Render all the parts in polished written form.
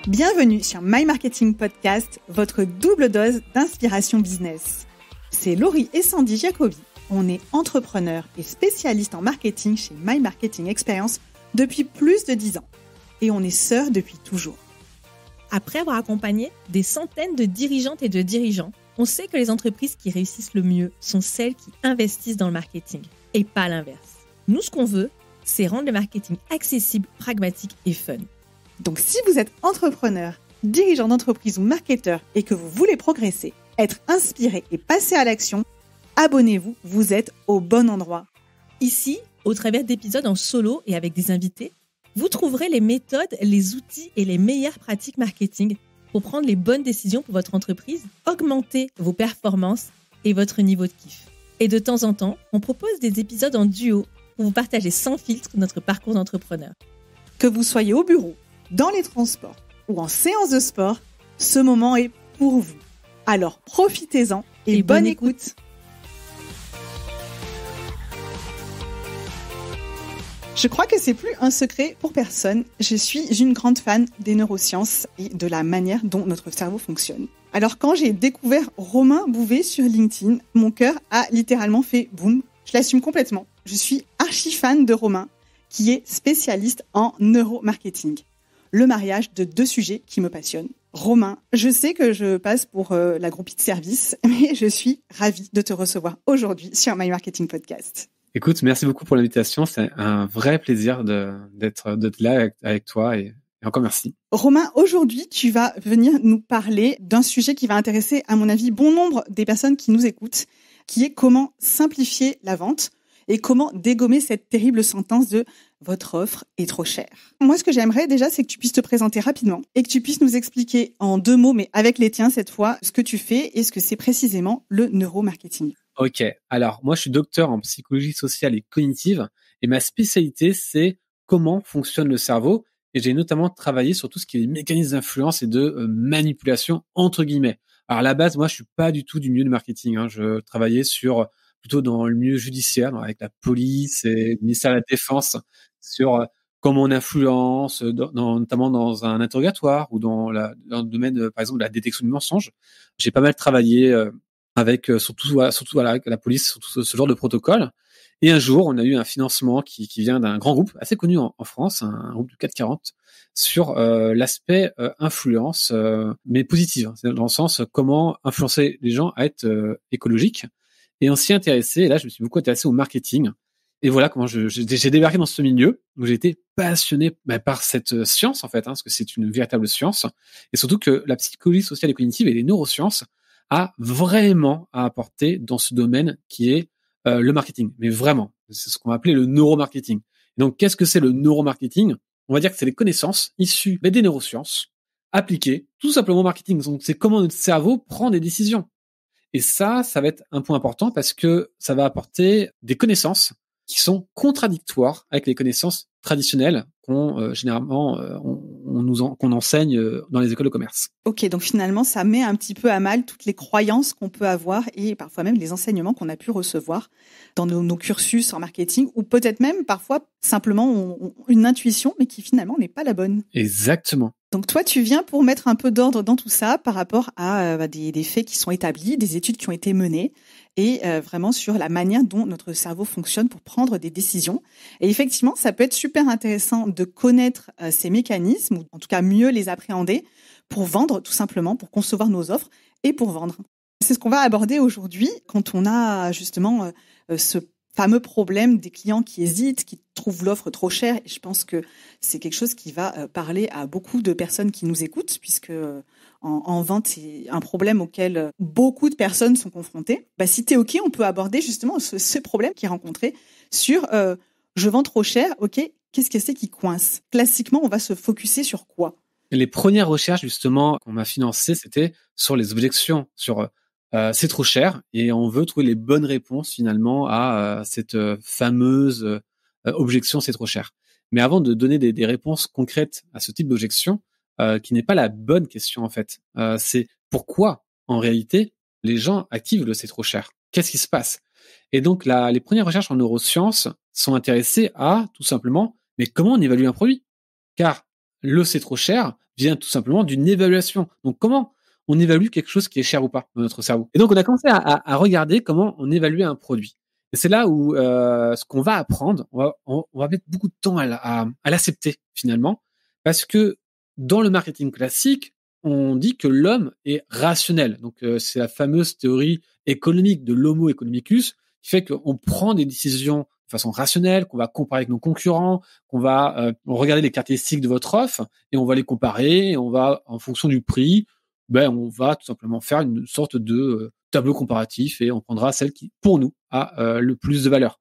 Bienvenue sur My Marketing Podcast, votre double dose d'inspiration business. C'est Laurie et Sandy Jacobi. On est entrepreneurs et spécialistes en marketing chez My Marketing Experience depuis plus de 10 ans. Et on est sœurs depuis toujours. Après avoir accompagné des centaines de dirigeantes et de dirigeants, on sait que les entreprises qui réussissent le mieux sont celles qui investissent dans le marketing et pas l'inverse. Nous, ce qu'on veut, c'est rendre le marketing accessible, pragmatique et fun. Donc si vous êtes entrepreneur, dirigeant d'entreprise ou marketeur et que vous voulez progresser, être inspiré et passer à l'action, abonnez-vous, vous êtes au bon endroit. Ici, au travers d'épisodes en solo et avec des invités, vous trouverez les méthodes, les outils et les meilleures pratiques marketing pour prendre les bonnes décisions pour votre entreprise, augmenter vos performances et votre niveau de kiff. Et de temps en temps, on propose des épisodes en duo pour vous partager sans filtre notre parcours d'entrepreneur. Que vous soyez au bureau, dans les transports ou en séance de sport, ce moment est pour vous. Alors profitez-en et bonne écoute. Je crois que c'est plus un secret pour personne. Je suis une grande fan des neurosciences et de la manière dont notre cerveau fonctionne. Alors quand j'ai découvert Romain Bouvet sur LinkedIn, mon cœur a littéralement fait boum. Je l'assume complètement. Je suis archi fan de Romain, qui est spécialiste en neuromarketing. Le mariage de deux sujets qui me passionnent. Romain, je sais que je passe pour la groupie de service, mais je suis ravie de te recevoir aujourd'hui sur My Marketing Podcast. Écoute, merci beaucoup pour l'invitation. C'est un vrai plaisir d'être là avec toi et encore merci. Romain, aujourd'hui, tu vas venir nous parler d'un sujet qui va intéresser, à mon avis, bon nombre des personnes qui nous écoutent, qui est comment simplifier la vente et comment dégommer cette terrible sentence de « votre offre est trop chère ». Moi, ce que j'aimerais déjà, c'est que tu puisses te présenter rapidement et que tu puisses nous expliquer en 2 mots, mais avec les tiens cette fois, ce que tu fais et ce que c'est précisément le neuromarketing. Ok, alors moi je suis docteur en psychologie sociale et cognitive et ma spécialité c'est comment fonctionne le cerveau et j'ai notamment travaillé sur tout ce qui est mécanismes d'influence et de manipulation entre guillemets. Alors à la base moi je suis pas du tout du milieu de marketing, je travaillais plutôt dans le milieu judiciaire avec la police et le ministère de la Défense sur comment on influence notamment dans un interrogatoire ou dans le domaine par exemple de la détection de mensonges. J'ai pas mal travaillé avec surtout la police, surtout ce genre de protocole. Et un jour, on a eu un financement qui vient d'un grand groupe assez connu en France, un groupe du CAC 40, sur l'aspect influence, mais positive, c'est dans le sens comment influencer les gens à être écologiques. Et on s'y intéressé, et là, je me suis beaucoup intéressé au marketing. Et voilà comment j'ai débarqué dans ce milieu où j'ai été passionné par cette science, en fait, parce que c'est une véritable science. Et surtout que la psychologie sociale et cognitive et les neurosciences a vraiment à apporter dans ce domaine qui est le marketing. Mais vraiment, c'est ce qu'on va appeler le neuromarketing. Et donc, qu'est-ce que c'est le neuromarketing ? On va dire que c'est les connaissances issues des neurosciences appliquées tout simplement au marketing. Donc, c'est comment notre cerveau prend des décisions. Et ça va être un point important parce que ça va apporter des connaissances qui sont contradictoires avec les connaissances traditionnelles qu'on généralement qu'on enseigne dans les écoles de commerce. Ok, donc finalement, ça met un petit peu à mal toutes les croyances qu'on peut avoir et parfois même les enseignements qu'on a pu recevoir dans nos cursus en marketing ou peut-être même parfois simplement une intuition mais qui finalement n'est pas la bonne. Exactement. Donc toi, tu viens pour mettre un peu d'ordre dans tout ça par rapport à des faits qui sont établis, des études qui ont été menées et vraiment sur la manière dont notre cerveau fonctionne pour prendre des décisions. Et effectivement, ça peut être super intéressant de connaître ces mécanismes, ou en tout cas mieux les appréhender pour vendre tout simplement, pour concevoir nos offres et pour vendre. C'est ce qu'on va aborder aujourd'hui quand on a justement ce fameux problème des clients qui hésitent, qui trouvent l'offre trop chère. Et je pense que c'est quelque chose qui va parler à beaucoup de personnes qui nous écoutent, puisque en vente, c'est un problème auquel beaucoup de personnes sont confrontées. Si t'es OK, on peut aborder justement ce problème qui est rencontré sur je vends trop cher, OK, qu'est-ce que c'est qui coince ? Classiquement, on va se focuser sur quoi ? Les premières recherches justement qu'on m'a financées, c'était sur les objections, sur c'est trop cher et on veut trouver les bonnes réponses finalement à cette fameuse objection c'est trop cher. Mais avant de donner des réponses concrètes à ce type d'objection, qui n'est pas la bonne question en fait, c'est pourquoi en réalité les gens activent le c'est trop cher. Qu'est-ce qui se passe ? Et donc les premières recherches en neurosciences sont intéressées à tout simplement mais comment on évalue un produit ? Car le c'est trop cher vient tout simplement d'une évaluation. Donc, comment on évalue quelque chose qui est cher ou pas dans notre cerveau? Et donc, on a commencé à regarder comment on évaluait un produit. Et c'est là où ce qu'on va apprendre, on va mettre beaucoup de temps à l'accepter finalement, parce que dans le marketing classique, on dit que l'homme est rationnel. Donc, c'est la fameuse théorie économique de l'homo economicus qui fait qu'on prend des décisions de façon rationnelle, qu'on va comparer avec nos concurrents, qu'on va regarder les caractéristiques de votre offre et on va les comparer. Et on va, en fonction du prix, on va tout simplement faire une sorte de tableau comparatif et on prendra celle qui, pour nous, a le plus de valeur.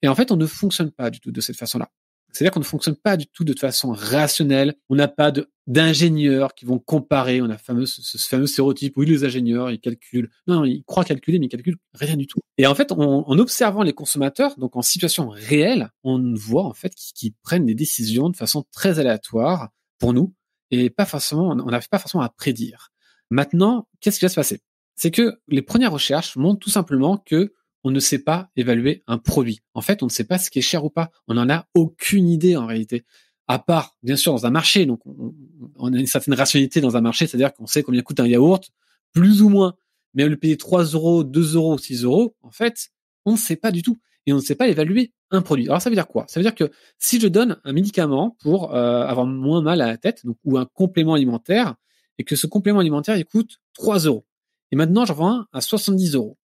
Et en fait, on ne fonctionne pas du tout de cette façon-là. C'est-à-dire qu'on ne fonctionne pas du tout de façon rationnelle. On n'a pas d'ingénieurs qui vont comparer. On a ce fameux stéréotype. Oui, les ingénieurs, ils calculent. Non, ils croient calculer, mais ils calculent rien du tout. Et en fait, en observant les consommateurs, donc en situation réelle, on voit en fait qu'ils prennent des décisions de façon très aléatoire pour nous et pas forcément, on n'arrive pas forcément à prédire. Maintenant, qu'est-ce qui va se passer? C'est que les premières recherches montrent tout simplement que on ne sait pas évaluer un produit. En fait, on ne sait pas ce qui est cher ou pas. On n'en a aucune idée en réalité. À part, bien sûr, dans un marché. Donc, on a une certaine rationalité dans un marché, c'est-à-dire qu'on sait combien coûte un yaourt, plus ou moins. Mais le payer 3 euros, 2 euros, 6 euros, en fait, on ne sait pas du tout. Et on ne sait pas évaluer un produit. Alors, ça veut dire quoi? Ça veut dire que si je donne un médicament pour avoir moins mal à la tête, donc, ou un complément alimentaire, et que ce complément alimentaire, il coûte 3 euros. Et maintenant, j'en vends un à 70 euros.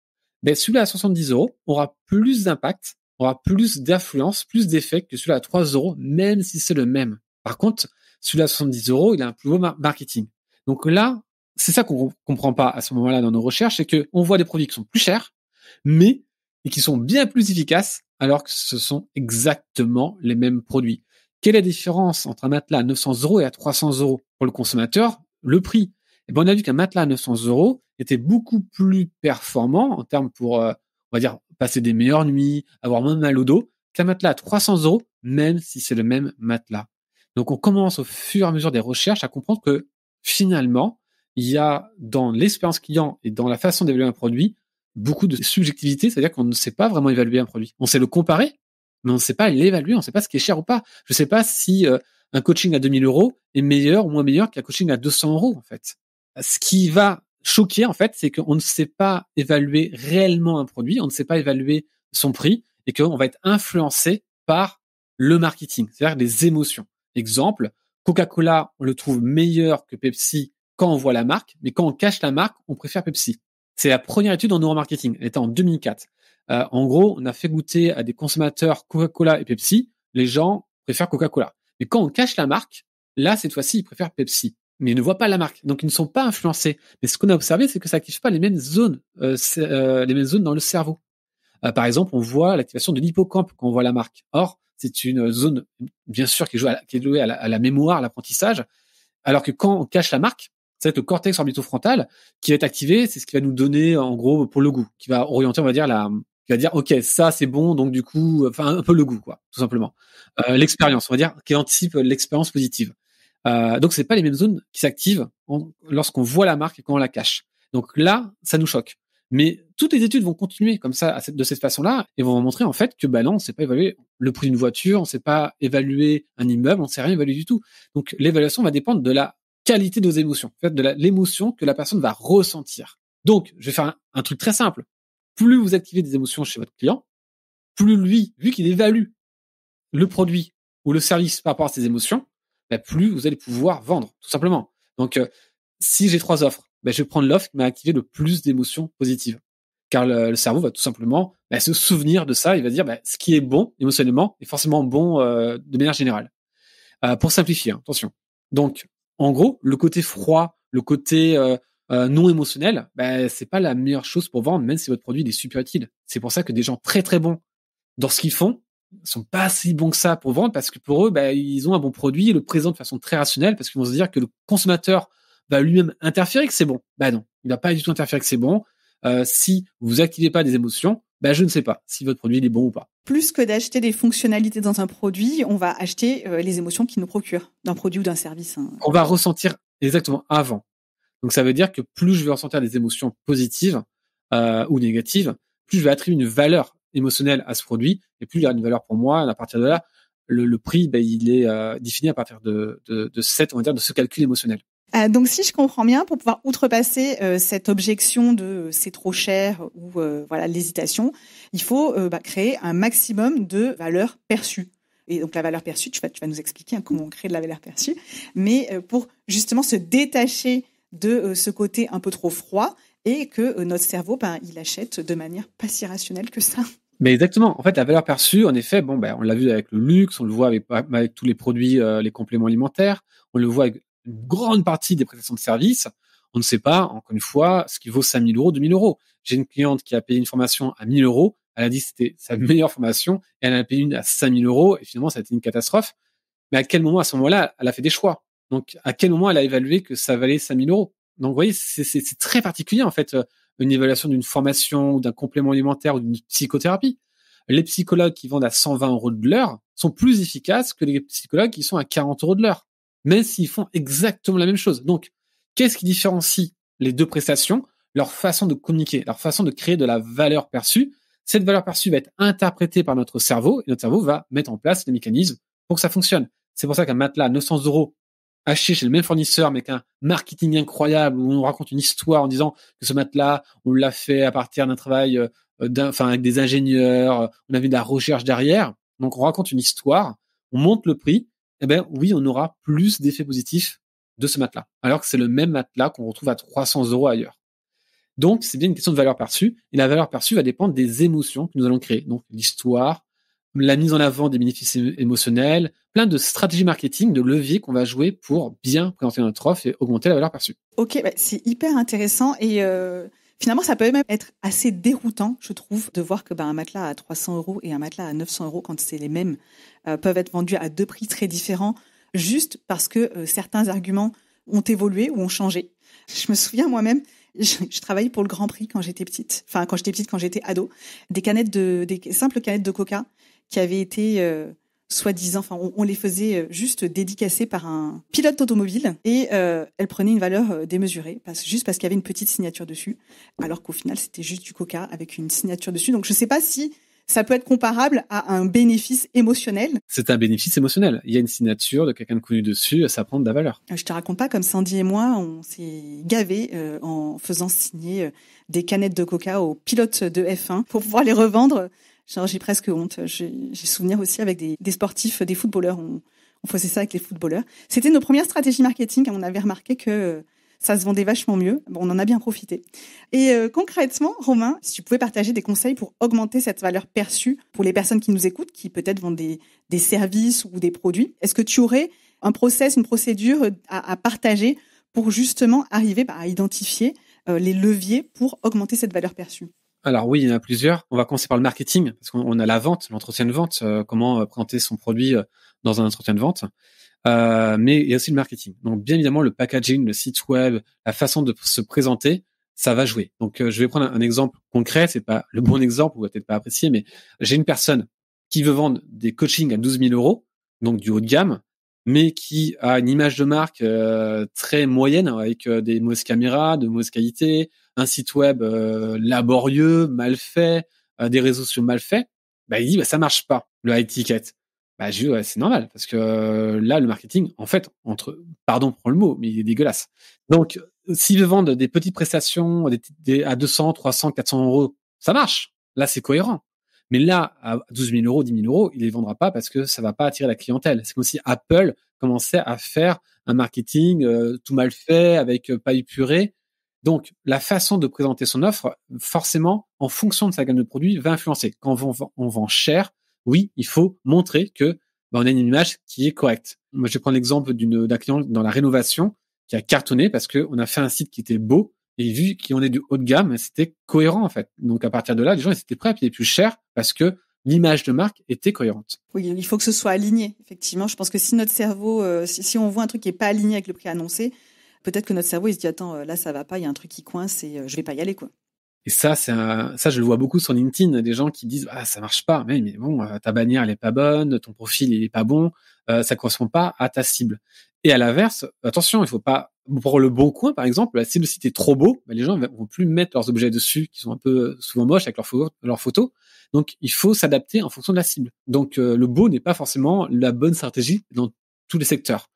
Celui-là à 70 euros aura plus d'impact, aura plus d'influence, plus d'effet que celui-là à 3 euros, même si c'est le même. Par contre, celui-là à 70 euros, il a un plus beau marketing. Donc là, c'est ça qu'on comprend pas à ce moment-là dans nos recherches, c'est qu'on voit des produits qui sont plus chers, et qui sont bien plus efficaces, alors que ce sont exactement les mêmes produits. Quelle est la différence entre un matelas à 900 euros et à 300 euros? Pour le consommateur, le prix. On a vu qu'un matelas à 900 euros était beaucoup plus performant en termes pour, on va dire, passer des meilleures nuits, avoir moins mal au dos, qu'un matelas à 300 euros, même si c'est le même matelas. Donc, on commence au fur et à mesure des recherches à comprendre que finalement, il y a dans l'expérience client et dans la façon d'évaluer un produit beaucoup de subjectivité, c'est-à-dire qu'on ne sait pas vraiment évaluer un produit. On sait le comparer, mais on ne sait pas l'évaluer, on ne sait pas ce qui est cher ou pas. Je ne sais pas si un coaching à 2000 euros est meilleur ou moins meilleur qu'un coaching à 200 euros, en fait. Ce qui va choquer, en fait, c'est qu'on ne sait pas évaluer réellement un produit, on ne sait pas évaluer son prix et qu'on va être influencé par le marketing, c'est-à-dire des émotions. Exemple, Coca-Cola, on le trouve meilleur que Pepsi quand on voit la marque, mais quand on cache la marque, on préfère Pepsi. C'est la première étude en neuromarketing. Elle était en 2004. En gros, on a fait goûter à des consommateurs Coca-Cola et Pepsi. Les gens préfèrent Coca-Cola. Mais quand on cache la marque, là, cette fois-ci, ils préfèrent Pepsi. Mais ils ne voient pas la marque. Donc, ils ne sont pas influencés. Mais ce qu'on a observé, c'est que ça n'active pas les mêmes zones dans le cerveau. Par exemple, on voit l'activation de l'hippocampe quand on voit la marque. Or, c'est une zone, bien sûr, qui est jouée à la mémoire, à l'apprentissage. Alors que quand on cache la marque, c'est le cortex orbitofrontal qui va être activé, c'est ce qui va nous donner, en gros, pour le goût, qui va orienter, on va dire, qui va dire, OK, ça, c'est bon, donc du coup, enfin, un peu le goût, quoi, tout simplement. L'expérience, on va dire, qui anticipe l'expérience positive. Donc, c'est pas les mêmes zones qui s'activent lorsqu'on voit la marque et quand on la cache. Donc là, ça nous choque. Mais toutes les études vont continuer comme ça, de cette façon-là, et vont montrer, en fait, que, non, on ne sait pas évaluer le prix d'une voiture, on ne sait pas évaluer un immeuble, on ne sait rien évaluer du tout. Donc, l'évaluation va dépendre de la qualité de nos émotions, en fait, de l'émotion que la personne va ressentir. Donc, je vais faire un truc très simple. Plus vous activez des émotions chez votre client, plus lui, vu qu'il évalue le produit ou le service par rapport à ses émotions, plus vous allez pouvoir vendre, tout simplement. Donc, si j'ai 3 offres, je vais prendre l'offre qui m'a activé le plus d'émotions positives. Car le cerveau va tout simplement se souvenir de ça. Il va dire ce qui est bon émotionnellement est forcément bon de manière générale. Pour simplifier, attention. Donc, en gros, le côté froid, le côté non émotionnel, c'est pas la meilleure chose pour vendre, même si votre produit est super utile. C'est pour ça que des gens très très bons dans ce qu'ils font sont pas si bons que ça pour vendre, parce que pour eux, ils ont un bon produit, ils le présentent de façon très rationnelle, parce qu'ils vont se dire que le consommateur va lui-même interférer que c'est bon. Non, il va pas du tout interférer que c'est bon. Si vous activez pas des émotions, je ne sais pas si votre produit est bon ou pas. Plus que d'acheter des fonctionnalités dans un produit, on va acheter les émotions qu'il nous procure d'un produit ou d'un service. On va ressentir exactement avant. Donc ça veut dire que plus je vais ressentir des émotions positives ou négatives, plus je vais attribuer une valeur émotionnelle à ce produit, et plus il y a une valeur pour moi. Et à partir de là, le prix, il est défini à partir de ce calcul émotionnel. Donc, si je comprends bien, pour pouvoir outrepasser cette objection de c'est trop cher ou l'hésitation, il faut créer un maximum de valeur perçue. Et donc la valeur perçue, tu vas nous expliquer comment on crée de la valeur perçue, mais pour justement se détacher de ce côté un peu trop froid et que notre cerveau, il achète de manière pas si rationnelle que ça. Mais exactement. En fait, la valeur perçue, en effet, on l'a vu avec le luxe, on le voit avec tous les produits, les compléments alimentaires, on le voit avec une grande partie des prestations de services. On ne sait pas, encore une fois, ce qui vaut 5 000 euros, 2 000 euros. J'ai une cliente qui a payé une formation à 1 000 euros. Elle a dit que c'était sa meilleure formation et elle en a payé une à 5 000 euros et finalement, ça a été une catastrophe. Mais à quel moment, à ce moment-là, elle a fait des choix? Donc, à quel moment elle a évalué que ça valait 5 000 euros? Donc, vous voyez, c'est très particulier, en fait, une évaluation d'une formation ou d'un complément alimentaire ou d'une psychothérapie. Les psychologues qui vendent à 120 euros de l'heure sont plus efficaces que les psychologues qui sont à 40 euros de l'heure, même s'ils font exactement la même chose. Donc, qu'est-ce qui différencie les deux prestations? Leur façon de communiquer, leur façon de créer de la valeur perçue. Cette valeur perçue va être interprétée par notre cerveau et notre cerveau va mettre en place les mécanismes pour que ça fonctionne. C'est pour ça qu'un matelas à 900 euros acheté chez le même fournisseur mais qu'un marketing incroyable où on raconte une histoire en disant que ce matelas, on l'a fait à partir d'un travail avec des ingénieurs, on avait de la recherche derrière. Donc, on raconte une histoire, on monte le prix, oui, on aura plus d'effets positifs de ce matelas. Alors que c'est le même matelas qu'on retrouve à 300 euros ailleurs. Donc, c'est bien une question de valeur perçue. Et la valeur perçue va dépendre des émotions que nous allons créer. Donc, l'histoire, la mise en avant des bénéfices émotionnels, plein de stratégies marketing, de leviers qu'on va jouer pour bien présenter notre offre et augmenter la valeur perçue. Ok, c'est hyper intéressant et finalement, ça peut même être assez déroutant, je trouve, de voir que un matelas à 300 euros et un matelas à 900 euros, quand c'est les mêmes, peuvent être vendus à deux prix très différents, juste parce que certains arguments ont évolué ou ont changé. Je me souviens moi-même, je travaillais pour le Grand Prix quand j'étais petite, quand j'étais ado, des simples canettes de Coca qui avaient été soi-disant, on les faisait juste dédicacées par un pilote automobile et elles prenaient une valeur démesurée juste parce qu'il y avait une petite signature dessus, alors qu'au final c'était juste du Coca avec une signature dessus. Donc je sais pas si ça peut être comparable à un bénéfice émotionnel. C'est un bénéfice émotionnel. Il y a une signature de quelqu'un de connu dessus, ça prend de la valeur. Je te raconte pas comme Sandy et moi, on s'est gavés en faisant signer des canettes de Coca aux pilotes de F1 pour pouvoir les revendre. Genre, j'ai presque honte. J'ai souvenir aussi avec des sportifs, des footballeurs. On faisait ça avec les footballeurs. C'était nos premières stratégies marketing. On avait remarqué que ça se vendait vachement mieux. On en a bien profité. Et concrètement, Romain, si tu pouvais partager des conseils pour augmenter cette valeur perçue pour les personnes qui nous écoutent, qui peut-être vendent des services ou des produits, est-ce que tu aurais un process, une procédure à partager pour justement arriver à identifier les leviers pour augmenter cette valeur perçue? Alors oui, il y en a plusieurs. On va commencer par le marketing, parce qu'on a la vente, l'entretien de vente, comment présenter son produit dans un entretien de vente. Mais il y a aussi le marketing. Donc bien évidemment, le packaging, le site web, la façon de se présenter, ça va jouer. Donc je vais prendre un exemple concret, c'est pas le bon exemple, vous va peut-être pas apprécier, mais j'ai une personne qui veut vendre des coachings à 12 000 euros, donc du haut de gamme, mais qui a une image de marque très moyenne, avec des mauvaises caméras, de mauvaise qualité, un site web laborieux, mal fait, des réseaux sociaux mal faits. Il dit ça marche pas, le high ticket. Je dis c'est normal parce que là le marketing, en fait, pardon pour le mot, mais il est dégueulasse. Donc s'ils vendent des petites prestations à 200, 300, 400 euros, ça marche. Là c'est cohérent. Mais là, à 12 000 euros, 10 000 euros, il les vendra pas parce que ça va pas attirer la clientèle. C'est comme si Apple commençait à faire un marketing tout mal fait, avec pas épuré. Donc, la façon de présenter son offre, forcément, en fonction de sa gamme de produits, va influencer. Quand on vend cher, oui, il faut montrer que on a une image qui est correcte. Moi, je vais prendre l'exemple d'un client dans la rénovation qui a cartonné parce qu'on a fait un site qui était beau, et vu qu'on est du haut de gamme, c'était cohérent en fait. Donc à partir de là, les gens ils étaient prêts à payer plus cher parce que l'image de marque était cohérente. Oui, il faut que ce soit aligné. Effectivement, je pense que si notre cerveau, si on voit un truc qui est pas aligné avec le prix annoncé, peut-être que notre cerveau il se dit attends, là ça va pas, il y a un truc qui coince et je vais pas y aller quoi. Et ça, je le vois beaucoup sur LinkedIn, des gens qui disent ça marche pas, mais bon, ta bannière elle est pas bonne, ton profil il est pas bon, ça correspond pas à ta cible. Et à l'inverse, attention, il faut pas pour le Bon Coin, par exemple, si le site est trop beau, les gens vont plus mettre leurs objets dessus, qui sont un peu souvent moches avec leurs photos. Donc, il faut s'adapter en fonction de la cible. Donc, le beau n'est pas forcément la bonne stratégie dans tous les secteurs.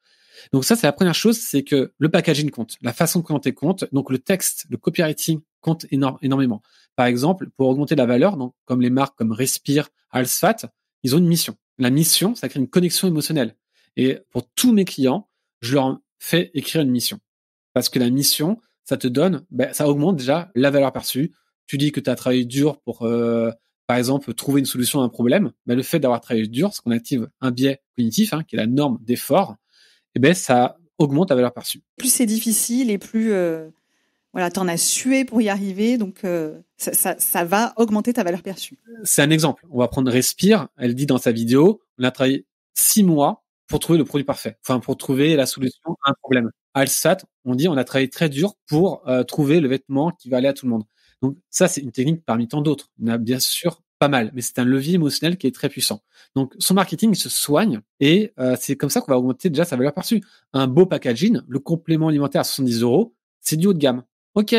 Donc ça, c'est la première chose, c'est que le packaging compte, la façon de présenter compte, donc le texte, le copywriting compte énormément. Par exemple, pour augmenter la valeur, donc comme les marques comme Respire, Alsfat, ils ont une mission. La mission, ça crée une connexion émotionnelle. Et pour tous mes clients, je leur fais écrire une mission. Parce que la mission, ça te donne, ça augmente déjà la valeur perçue. Tu dis que tu as travaillé dur pour, par exemple, trouver une solution à un problème. Le fait d'avoir travaillé dur, c'est qu'on active un biais cognitif, qui est la norme d'effort, ça augmente la valeur perçue. Plus c'est difficile et plus t'en as sué pour y arriver, donc ça va augmenter ta valeur perçue. C'est un exemple. On va prendre Respire. Elle dit dans sa vidéo, on a travaillé 6 mois pour trouver le produit parfait, pour trouver la solution à un problème. Alsat, on dit on a travaillé très dur pour trouver le vêtement qui va aller à tout le monde. Donc ça, c'est une technique parmi tant d'autres. On a bien sûr pas mal, mais c'est un levier émotionnel qui est très puissant. Donc son marketing il se soigne et c'est comme ça qu'on va augmenter déjà sa valeur perçue. Un beau packaging, le complément alimentaire à 70 €, c'est du haut de gamme. Ok,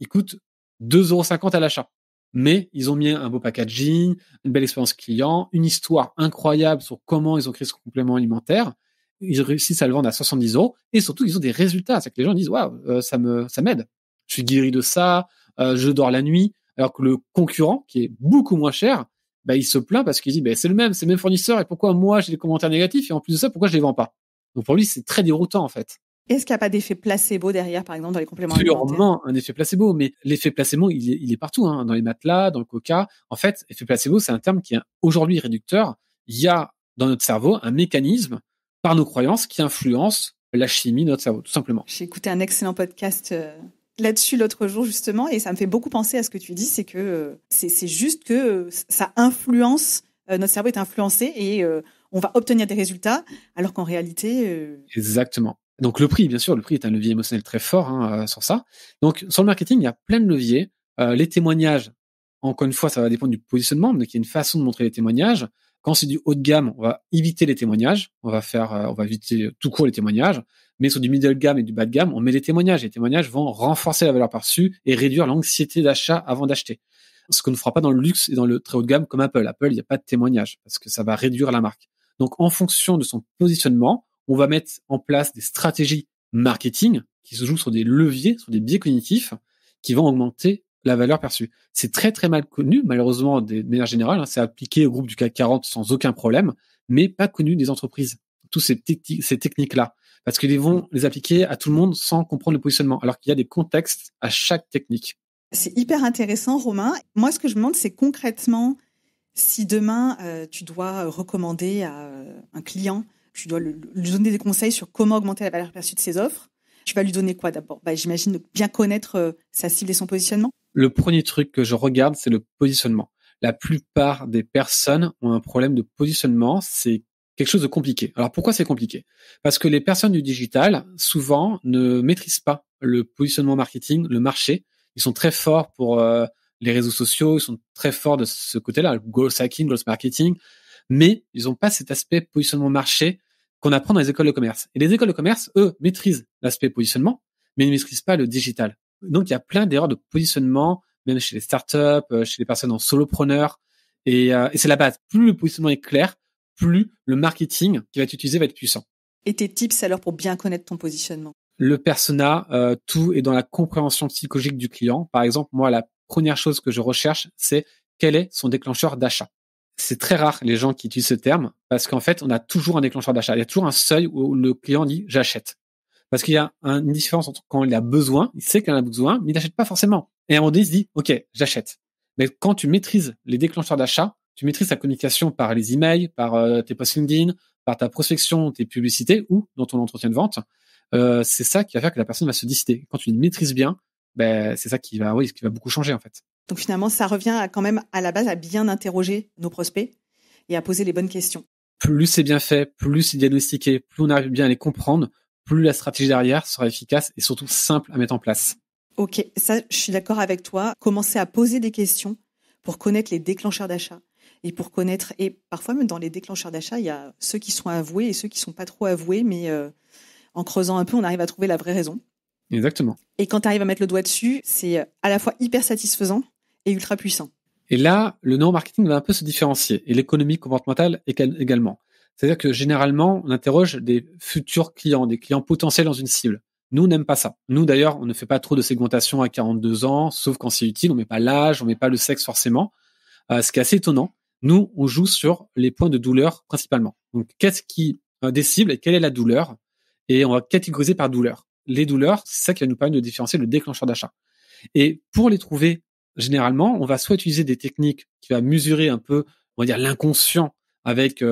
il coûte 2,50 € à l'achat, mais ils ont mis un beau packaging, une belle expérience client, une histoire incroyable sur comment ils ont créé ce complément alimentaire. Ils réussissent à le vendre à 70 € et surtout ils ont des résultats. C'est que les gens disent waouh, ça m'aide. Je suis guéri de ça, je dors la nuit. Alors que le concurrent, qui est beaucoup moins cher, il se plaint parce qu'il dit c'est le même fournisseur et pourquoi moi j'ai des commentaires négatifs et en plus de ça pourquoi je les vends pas. Donc pour lui c'est très déroutant en fait. Est-ce qu'il n'y a pas d'effet placebo derrière, par exemple, dans les compléments alimentaires ? Sûrement un effet placebo, mais l'effet placebo il est partout, dans les matelas, dans le coca. En fait, effet placebo c'est un terme qui est aujourd'hui réducteur. Il y a dans notre cerveau un mécanisme par nos croyances qui influence la chimie de notre cerveau, tout simplement. J'ai écouté un excellent podcast là-dessus l'autre jour justement et ça me fait beaucoup penser à ce que tu dis, c'est que c'est juste que ça influence, notre cerveau est influencé et on va obtenir des résultats alors qu'en réalité Exactement. Donc le prix, bien sûr, le prix est un levier émotionnel très fort sur ça. Donc sur le marketing, il y a plein de leviers. Les témoignages, encore une fois, ça va dépendre du positionnement, donc il y a une façon de montrer les témoignages. Quand c'est du haut de gamme, on va éviter les témoignages, on va éviter tout court les témoignages. Mais sur du middle gamme et du bas de gamme, on met les témoignages. Les témoignages vont renforcer la valeur perçue et réduire l'anxiété d'achat avant d'acheter. Ce qu'on ne fera pas dans le luxe et dans le très haut de gamme comme Apple. Apple, il n'y a pas de témoignages parce que ça va réduire la marque. Donc, en fonction de son positionnement, on va mettre en place des stratégies marketing qui se jouent sur des leviers, sur des biais cognitifs qui vont augmenter la valeur perçue. C'est très, très mal connu, malheureusement, de manière générale. C'est appliqué au groupe du CAC 40 sans aucun problème, mais pas connu des entreprises. Toutes ces techniques-là. Parce qu'ils vont les appliquer à tout le monde sans comprendre le positionnement, alors qu'il y a des contextes à chaque technique. C'est hyper intéressant, Romain. Moi, ce que je me demande, c'est concrètement, si demain, tu dois recommander à un client, tu dois lui donner des conseils sur comment augmenter la valeur perçue de ses offres, tu vas lui donner quoi d'abord ? J'imagine bien connaître sa cible et son positionnement. Le premier truc que je regarde, c'est le positionnement. La plupart des personnes ont un problème de positionnement, c'est quelque chose de compliqué. Alors pourquoi c'est compliqué ? Parce que les personnes du digital, souvent, ne maîtrisent pas le positionnement marketing, le marché. Ils sont très forts pour les réseaux sociaux, ils sont très forts de ce côté-là, le growth hacking, growth marketing, mais ils n'ont pas cet aspect positionnement marché qu'on apprend dans les écoles de commerce. Et les écoles de commerce, eux, maîtrisent l'aspect positionnement, mais ils ne maîtrisent pas le digital. Donc, il y a plein d'erreurs de positionnement, même chez les startups, chez les personnes en solopreneurs, et c'est la base. Plus le positionnement est clair, plus le marketing qui va être utilisé va être puissant. Et tes tips alors pour bien connaître ton positionnement ? Le persona, tout est dans la compréhension psychologique du client. Par exemple, moi, la première chose que je recherche, c'est quel est son déclencheur d'achat. C'est très rare les gens qui utilisent ce terme parce qu'en fait, on a toujours un déclencheur d'achat. Il y a toujours un seuil où le client dit « j'achète ». Parce qu'il y a une différence entre quand il a besoin, il sait qu'il en a besoin, mais il n'achète pas forcément. Et à un moment donné, il se dit « ok, j'achète ». Mais quand tu maîtrises les déclencheurs d'achat, tu maîtrises ta communication par les emails, par tes posts LinkedIn, par ta prospection, tes publicités ou dans ton entretien de vente, c'est ça qui va faire que la personne va se décider. Quand tu le maîtrises bien, c'est ça qui va beaucoup changer en fait. Donc finalement, ça revient quand même à la base à bien interroger nos prospects et à poser les bonnes questions. Plus c'est bien fait, plus c'est diagnostiqué, plus on arrive bien à les comprendre, plus la stratégie derrière sera efficace et surtout simple à mettre en place. Ok, ça, je suis d'accord avec toi. Commencer à poser des questions pour connaître les déclencheurs d'achat et pour connaître, et parfois même dans les déclencheurs d'achat, il y a ceux qui sont avoués et ceux qui sont pas trop avoués, mais En creusant un peu, on arrive à trouver la vraie raison. Exactement. Et quand tu arrives à mettre le doigt dessus, c'est à la fois hyper satisfaisant et ultra puissant. Et là, le neuromarketing va un peu se différencier, et l'économie comportementale également. C'est-à-dire que généralement, on interroge des futurs clients, des clients potentiels dans une cible. Nous, on n'aime pas ça. Nous, d'ailleurs, on ne fait pas trop de segmentation à 42 ans, sauf quand c'est utile. On met pas l'âge, on met pas le sexe forcément. Ce qui est assez étonnant. Nous, on joue sur les points de douleur principalement. Donc, qu'est-ce qui des cibles et quelle est la douleur? Et on va catégoriser par douleur. Les douleurs, c'est ça qui va nous permettre de différencier le déclencheur d'achat. Et pour les trouver, généralement, on va soit utiliser des techniques qui va mesurer un peu, on va dire, l'inconscient avec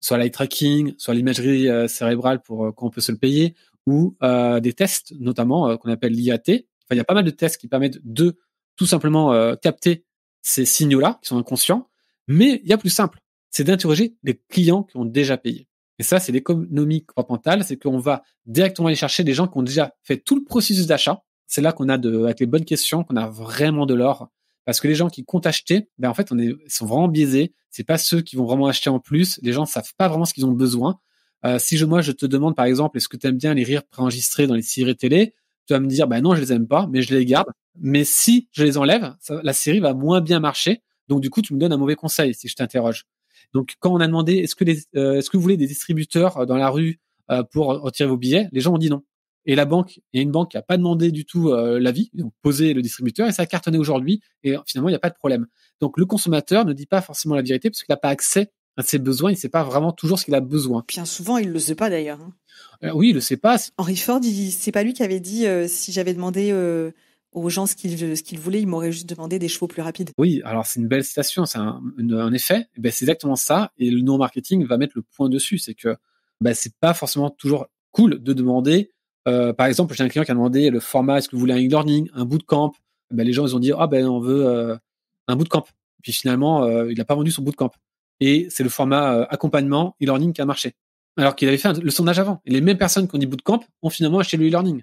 soit l'eye tracking, soit l'imagerie cérébrale pour quand on peut se le payer, ou des tests, notamment qu'on appelle l'IAT. Enfin, il y a pas mal de tests qui permettent de tout simplement capter ces signaux-là qui sont inconscients. Mais il y a plus simple, c'est d'interroger les clients qui ont déjà payé. Et ça, c'est l'économie comportementale, c'est qu'on va directement aller chercher des gens qui ont déjà fait tout le processus d'achat. C'est là qu'on a avec les bonnes questions, qu'on a vraiment de l'or. Parce que les gens qui comptent acheter, en fait, ils sont vraiment biaisés. C'est pas ceux qui vont vraiment acheter en plus. Les gens savent pas vraiment ce qu'ils ont besoin. Si moi, je te demande, par exemple, est-ce que tu aimes bien les rires préenregistrés dans les séries télé? Tu vas me dire, non, je les aime pas, mais je les garde. Mais si je les enlève, la série va moins bien marcher. Donc, du coup, tu me donnes un mauvais conseil si je t'interroge. Donc, quand on a demandé, est-ce que vous voulez des distributeurs dans la rue pour retirer vos billets? Les gens ont dit non. Et il y a une banque qui a pas demandé du tout l'avis, ils ont posé le distributeur et ça a cartonné aujourd'hui. Et finalement, il n'y a pas de problème. Donc, le consommateur ne dit pas forcément la vérité parce qu'il n'a pas accès à ses besoins. Il ne sait pas vraiment toujours ce qu'il a besoin. Bien souvent, il le sait pas d'ailleurs. Oui, il le sait pas. Henry Ford, c'est pas lui qui avait dit si j'avais demandé aux gens ce qu'ils voulaient, ils m'auraient juste demandé des chevaux plus rapides. Oui, alors c'est une belle citation, c'est un effet. C'est exactement ça. Et le neuromarketing va mettre le point dessus, c'est que c'est pas forcément toujours cool de demander. Par exemple, j'ai un client qui a demandé le format, est-ce que vous voulez un e-learning, un bootcamp? Les gens ils ont dit on veut un bootcamp. Puis finalement, il n'a pas vendu son bootcamp. Et c'est le format accompagnement e-learning qui a marché. Alors qu'il avait fait le sondage avant. Et les mêmes personnes qui ont dit bootcamp ont finalement acheté le e-learning.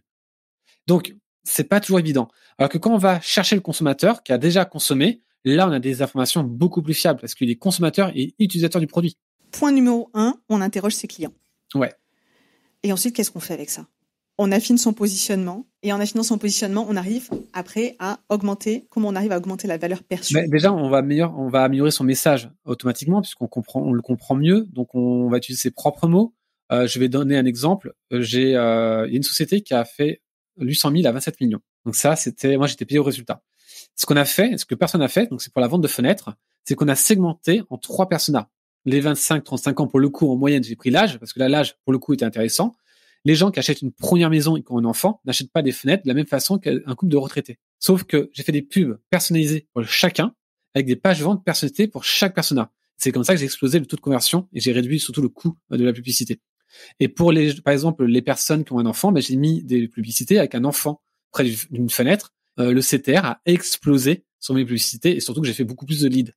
Donc, c'est pas toujours évident. Alors que quand on va chercher le consommateur qui a déjà consommé, là, on a des informations beaucoup plus fiables parce qu'il est consommateur et utilisateur du produit. Point numéro 1, on interroge ses clients. Ouais. Et ensuite, qu'est-ce qu'on fait avec ça? On affine son positionnement. Et en affinant son positionnement, on arrive après à augmenter, comment on arrive à augmenter la valeur perçue. Déjà, on va améliorer son message automatiquement puisqu'on le comprend mieux. Donc, on va utiliser ses propres mots. Je vais donner un exemple. Il y a une société qui a fait 800 000 à 27 millions. Donc ça, moi, j'étais payé au résultat. Ce qu'on a fait, ce que personne n'a fait, donc c'est pour la vente de fenêtres, c'est qu'on a segmenté en 3 personas. Les 25-35 ans, pour le coup, en moyenne, j'ai pris l'âge, parce que là, l'âge, pour le coup, était intéressant. Les gens qui achètent une première maison et qui ont un enfant n'achètent pas des fenêtres de la même façon qu'un couple de retraités. Sauf que j'ai fait des pubs personnalisées pour chacun, avec des pages de vente personnalisées pour chaque persona. C'est comme ça que j'ai explosé le taux de conversion et j'ai réduit surtout le coût de la publicité. Et pour par exemple, les personnes qui ont un enfant, j'ai mis des publicités avec un enfant près d'une fenêtre. Le CTR a explosé sur mes publicités et surtout que j'ai fait beaucoup plus de leads.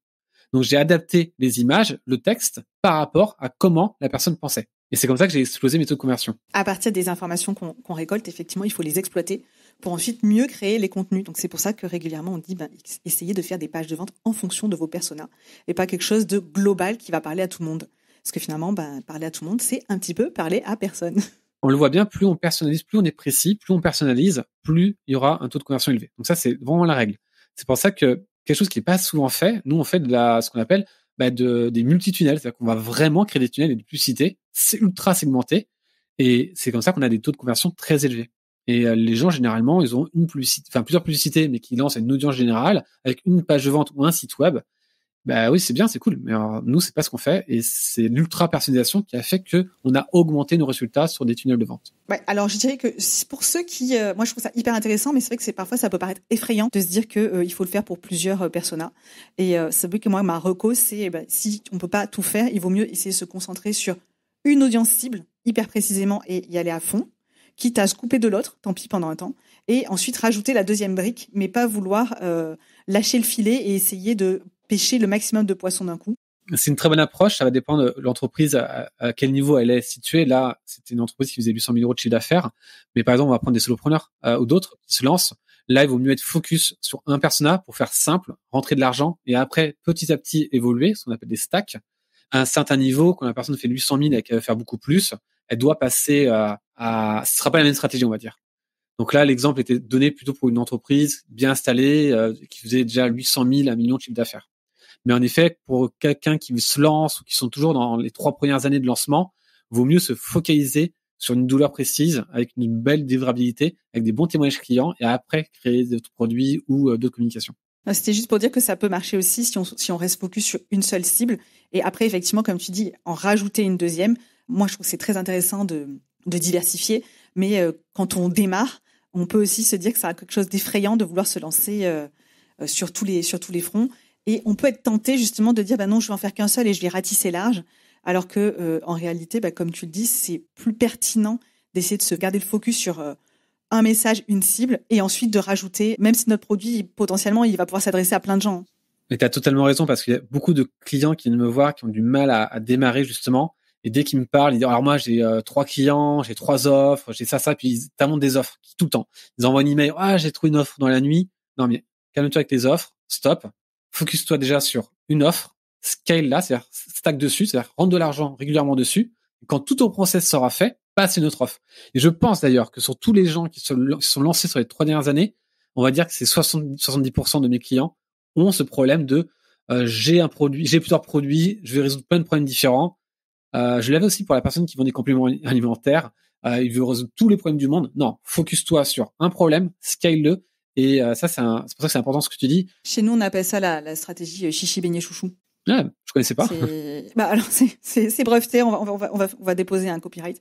Donc, j'ai adapté les images, le texte par rapport à comment la personne pensait. Et c'est comme ça que j'ai explosé mes taux de conversion. À partir des informations qu'on récolte, effectivement, il faut les exploiter pour ensuite mieux créer les contenus. Donc, c'est pour ça que régulièrement, on dit, essayez de faire des pages de vente en fonction de vos personas et pas quelque chose de global qui va parler à tout le monde. Parce que finalement, parler à tout le monde, c'est un petit peu parler à personne. On le voit bien, plus on personnalise, plus on est précis, plus on personnalise, plus il y aura un taux de conversion élevé. Donc ça, c'est vraiment la règle. C'est pour ça que quelque chose qui n'est pas souvent fait, nous, on fait ce qu'on appelle des multitunnels. C'est-à-dire qu'on va vraiment créer des tunnels et des publicités. C'est ultra segmenté. Et c'est comme ça qu'on a des taux de conversion très élevés. Et les gens, généralement, ils ont plusieurs publicités, mais qui lancent à une audience générale avec une page de vente ou un site web. Oui, c'est bien, c'est cool. Mais alors, nous, c'est pas ce qu'on fait. Et c'est l'ultra personnalisation qui a fait que on a augmenté nos résultats sur des tunnels de vente. Ouais, alors je dirais que pour ceux qui, moi je trouve ça hyper intéressant, mais c'est vrai que parfois ça peut paraître effrayant de se dire que il faut le faire pour plusieurs personas. Et c'est vrai que moi ma reco c'est si on peut pas tout faire, il vaut mieux essayer de se concentrer sur une audience cible hyper précisément et y aller à fond, quitte à se couper de l'autre, tant pis pendant un temps, et ensuite rajouter la deuxième brique, mais pas vouloir lâcher le filet et essayer de pêcher le maximum de poissons d'un coup. C'est une très bonne approche. Ça va dépendre de l'entreprise, à quel niveau elle est située. Là, c'était une entreprise qui faisait 800 000 euros de chiffre d'affaires. Mais par exemple, on va prendre des solopreneurs ou d'autres qui se lancent. Là, il vaut mieux être focus sur un persona pour faire simple, rentrer de l'argent et après, petit à petit, évoluer, ce qu'on appelle des stacks. À un certain niveau, quand la personne fait 800 000 et qu'elle veut faire beaucoup plus, elle doit passer ce sera pas la même stratégie, on va dire. Donc là, l'exemple était donné plutôt pour une entreprise bien installée, qui faisait déjà 800 000, 1 million de chiffre d'affaires. Mais en effet, pour quelqu'un qui se lance ou qui sont toujours dans les 3 premières années de lancement, vaut mieux se focaliser sur une douleur précise, avec une belle délivrabilité, avec des bons témoignages clients, et après créer d'autres produits ou d'autres communications. C'était juste pour dire que ça peut marcher aussi si on reste focus sur une seule cible. Et après, effectivement, comme tu dis, en rajouter une deuxième. Moi, je trouve que c'est très intéressant de diversifier. Mais quand on démarre, on peut aussi se dire que ça a quelque chose d'effrayant de vouloir se lancer sur tous les fronts. Et on peut être tenté justement de dire, non, je vais en faire qu'un seul et je vais ratisser large. Alors que en réalité, comme tu le dis, c'est plus pertinent d'essayer de se garder le focus sur un message, une cible, et ensuite de rajouter, même si notre produit, potentiellement, il va pouvoir s'adresser à plein de gens. Mais tu as totalement raison, parce qu'il y a beaucoup de clients qui viennent me voir, qui ont du mal à démarrer, justement. Et dès qu'ils me parlent, ils disent, alors moi, j'ai 3 clients, j'ai 3 offres, j'ai ça, puis ils t'inventent des offres tout le temps. Ils envoient un email, j'ai trouvé une offre dans la nuit. Non, mais calme-toi avec les offres, stop. Focus-toi déjà sur une offre, scale là, c'est-à-dire stack dessus, c'est-à-dire rentre de l'argent régulièrement dessus. Quand tout ton process sera fait, passe une autre offre. Et je pense d'ailleurs que sur tous les gens qui se sont lancés sur les 3 dernières années, on va dire que c'est 70% de mes clients ont ce problème de j'ai plusieurs produits, je vais résoudre plein de problèmes différents. Je l'avais aussi pour la personne qui vend des compléments alimentaires. Il veut résoudre tous les problèmes du monde. Non, focus-toi sur un problème, scale-le. Et ça, c'est pour ça que c'est important ce que tu dis. Chez nous, on appelle ça la stratégie chichi beignet chouchou. Ah, je connaissais pas. Alors c'est breveté. On va déposer un copyright.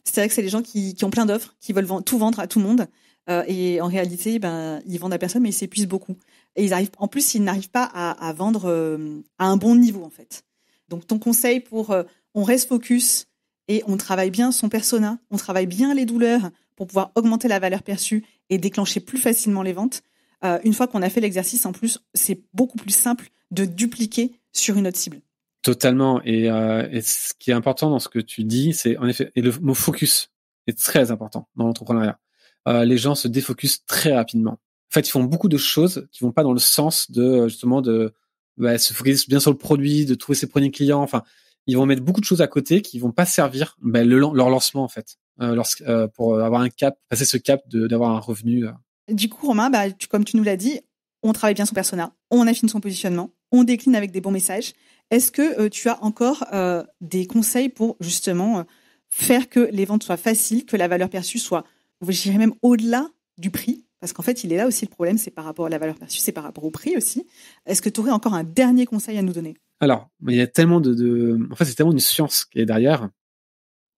C'est-à-dire que c'est les gens qui ont plein d'offres, qui veulent tout vendre à tout le monde. Et en réalité, ils vendent à personne, mais ils s'épuisent beaucoup. Et ils n'arrivent pas à vendre à un bon niveau, en fait. Donc, ton conseil pour on reste focus et on travaille bien son persona, on travaille bien les douleurs pour pouvoir augmenter la valeur perçue et déclencher plus facilement les ventes. Une fois qu'on a fait l'exercice, en plus, c'est beaucoup plus simple de dupliquer sur une autre cible. Totalement. Et ce qui est important dans ce que tu dis, c'est en effet, et le mot focus est très important dans l'entrepreneuriat. Les gens se défocusent très rapidement. En fait, ils font beaucoup de choses qui vont pas dans le sens de justement de se focaliser bien sur le produit, de trouver ses premiers clients. Enfin, ils vont mettre beaucoup de choses à côté qui vont pas servir leur lancement en fait, pour avoir un cap, passer ce cap d'avoir un revenu. Du coup, Romain, comme tu nous l'as dit, on travaille bien son persona, on affine son positionnement, on décline avec des bons messages. Est-ce que tu as encore des conseils pour justement faire que les ventes soient faciles, que la valeur perçue soit, je dirais même au-delà du prix? Parce qu'en fait, il est là aussi le problème, c'est par rapport à la valeur perçue, c'est par rapport au prix aussi. Est-ce que tu aurais encore un dernier conseil à nous donner? Alors, il y a tellement en fait, c'est tellement une science qui est derrière.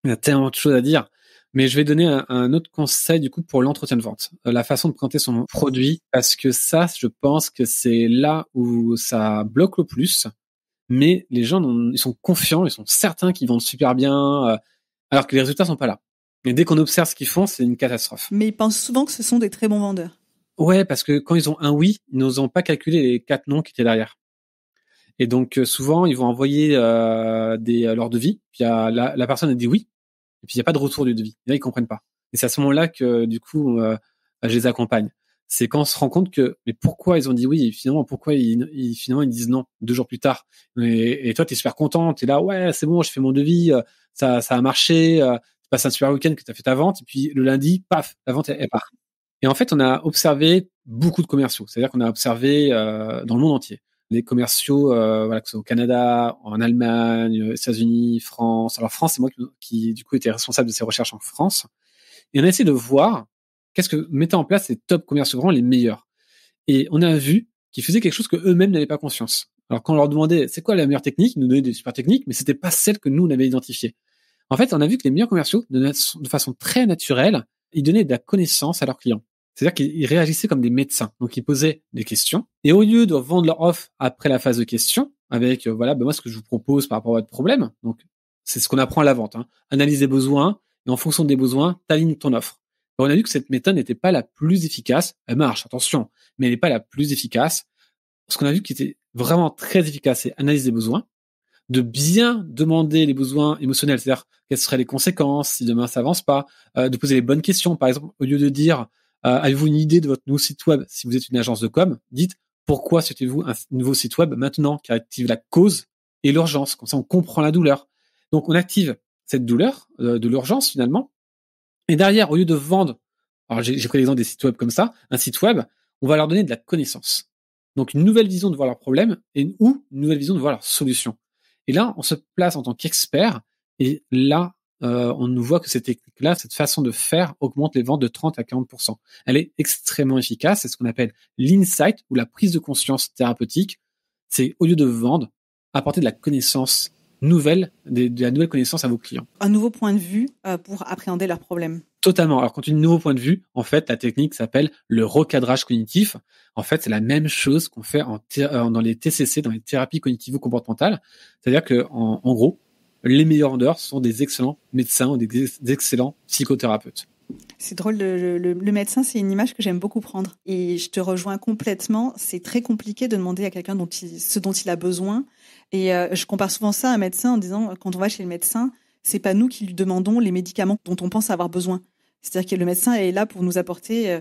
Il y a tellement de choses à dire. Mais je vais donner un autre conseil, du coup, pour l'entretien de vente. La façon de présenter son produit, parce que ça, je pense que c'est là où ça bloque le plus. Mais les gens, ils sont confiants, ils sont certains qu'ils vendent super bien, alors que les résultats sont pas là. Et dès qu'on observe ce qu'ils font, c'est une catastrophe. Mais ils pensent souvent que ce sont des très bons vendeurs. Ouais, parce que quand ils ont un oui, ils n'osent pas calculer les 4 non qui étaient derrière. Et donc, souvent, ils vont envoyer leur devis. Puis la personne a dit oui. Et puis, il n'y a pas de retour du devis. Et là, ils comprennent pas. Et c'est à ce moment-là que, du coup, je les accompagne. C'est quand on se rend compte que, mais pourquoi ils ont dit oui, et finalement, pourquoi finalement, ils disent non 2 jours plus tard. Et toi, t'es super content, t'es là, ouais, c'est bon, je fais mon devis, ça a marché, tu passes un super week-end que t'as fait ta vente, et puis le lundi, paf, la vente, elle part. Et en fait, on a observé beaucoup de commerciaux. C'est-à-dire qu'on a observé dans le monde entier. Les commerciaux, que ce soit au Canada, en Allemagne, États-Unis, France. Alors France, c'est moi qui du coup était responsable de ces recherches en France. Et on a essayé de voir qu'est-ce que mettaient en place les top commerciaux grands, les meilleurs. Et on a vu qu'ils faisaient quelque chose que eux-mêmes n'avaient pas conscience. Alors quand on leur demandait c'est quoi la meilleure technique, ils nous donnaient des super techniques, mais c'était pas celle que nous on avait identifiée. En fait, on a vu que les meilleurs commerciaux, de façon très naturelle, ils donnaient de la connaissance à leurs clients. C'est-à-dire qu'ils réagissaient comme des médecins. Donc, ils posaient des questions. Et au lieu de vendre leur offre après la phase de questions, avec, moi, ce que je vous propose par rapport à votre problème. Donc, c'est ce qu'on apprend à la vente, hein. Analyse les besoins. Et en fonction des besoins, t'alignes ton offre. Et on a vu que cette méthode n'était pas la plus efficace. Elle marche, attention. Mais elle n'est pas la plus efficace. Ce qu'on a vu qui était vraiment très efficace, c'est analyse des besoins. De bien demander les besoins émotionnels. C'est-à-dire, quelles seraient les conséquences si demain ça avance pas. De poser les bonnes questions. Par exemple, au lieu de dire, avez-vous une idée de votre nouveau site web? Si vous êtes une agence de com, dites pourquoi souhaitez-vous un nouveau site web maintenant, qui active la cause et l'urgence. Comme ça, on comprend la douleur. Donc, on active cette douleur de l'urgence finalement. Et derrière, au lieu de vendre, alors j'ai pris l'exemple des sites web comme ça, un site web, on va leur donner de la connaissance. Donc, une nouvelle vision de voir leurs problèmes ou une nouvelle vision de voir leurs solutions. Et là, on se place en tant qu'expert. Et là, on nous voit que cette technique-là, cette façon de faire augmente les ventes de 30 à 40%. Elle est extrêmement efficace. C'est ce qu'on appelle l'insight ou la prise de conscience thérapeutique. C'est au lieu de vendre, apporter de la connaissance nouvelle, de la nouvelle connaissance à vos clients. Un nouveau point de vue pour appréhender leurs problèmes. Totalement. Alors, quand tu dis nouveau point de vue, en fait, la technique s'appelle le recadrage cognitif. En fait, c'est la même chose qu'on fait dans les TCC, dans les thérapies cognitivo-comportementales. C'est-à-dire que, en gros, les meilleurs vendeurs sont des excellents médecins ou des excellents psychothérapeutes. C'est drôle, le médecin, c'est une image que j'aime beaucoup prendre. Et je te rejoins complètement. C'est très compliqué de demander à quelqu'un ce dont il a besoin. Et je compare souvent ça à un médecin en disant, quand on va chez le médecin, c'est pas nous qui lui demandons les médicaments dont on pense avoir besoin. C'est-à-dire que le médecin est là pour nous apporter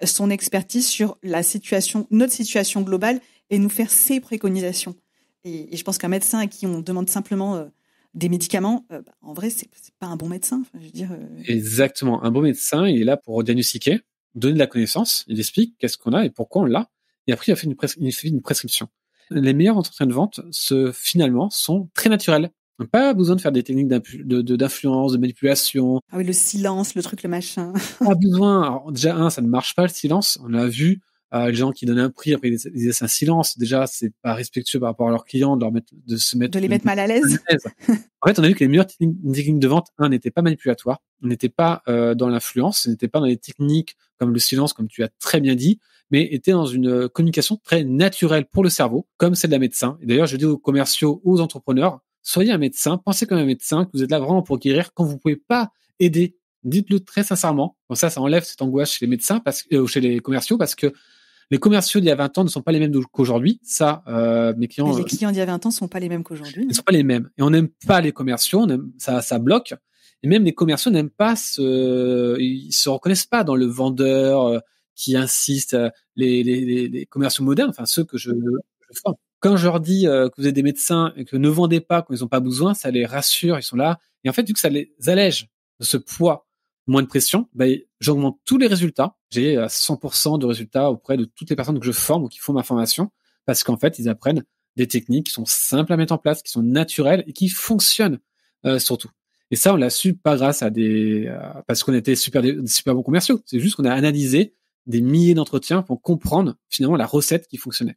son expertise sur notre situation globale et nous faire ses préconisations. Et je pense qu'un médecin à qui on demande simplement des médicaments, en vrai, c'est pas un bon médecin. Enfin, je veux dire, Exactement. Un bon médecin, il est là pour diagnostiquer, donner de la connaissance, il explique qu'est-ce qu'on a et pourquoi on l'a. Et après, il fait une prescription. Les meilleurs entretiens de vente, finalement, sont très naturels. On n'a pas besoin de faire des techniques d'influence, de manipulation. Ah oui, le silence, le truc, le machin. Pas besoin. Alors, déjà, ça ne marche pas le silence. On l'a vu. Les gens qui donnent un prix, après ils laissent un silence. Déjà, c'est pas respectueux par rapport à leurs clients, de les mettre mal à l'aise. En fait, on a vu que les meilleures techniques de vente, n'étaient pas manipulatoires, n'étaient pas dans l'influence, n'étaient pas dans les techniques comme le silence, comme tu as très bien dit, mais étaient dans une communication très naturelle pour le cerveau, comme celle d'un médecin. Et d'ailleurs, je dis aux commerciaux, aux entrepreneurs, soyez un médecin, pensez comme un médecin, que vous êtes là vraiment pour guérir. Quand vous pouvez pas aider, dites-le très sincèrement. Comme ça enlève cette angoisse chez les médecins, chez les commerciaux, parce que les commerciaux d'il y a 20 ans ne sont pas les mêmes qu'aujourd'hui. Ça, mes clients. Mais les clients d'il y a 20 ans ne sont pas les mêmes qu'aujourd'hui. Ils ne sont pas les mêmes. Et on n'aime pas les commerciaux, ça bloque. Et même les commerciaux n'aiment pas ils se reconnaissent pas dans le vendeur qui insiste, les commerciaux modernes, enfin ceux que je forme. Quand je leur dis que vous êtes des médecins et que ne vendez pas quand ils n'ont pas besoin, ça les rassure, ils sont là. Et en fait, vu que ça les allège de ce poids, moins de pression, j'augmente tous les résultats. J'ai 100% de résultats auprès de toutes les personnes que je forme ou qui font ma formation, parce qu'en fait, ils apprennent des techniques qui sont simples à mettre en place, qui sont naturelles et qui fonctionnent surtout. Et ça, on l'a su pas grâce à parce qu'on était super bons commerciaux. C'est juste qu'on a analysé des milliers d'entretiens pour comprendre finalement la recette qui fonctionnait.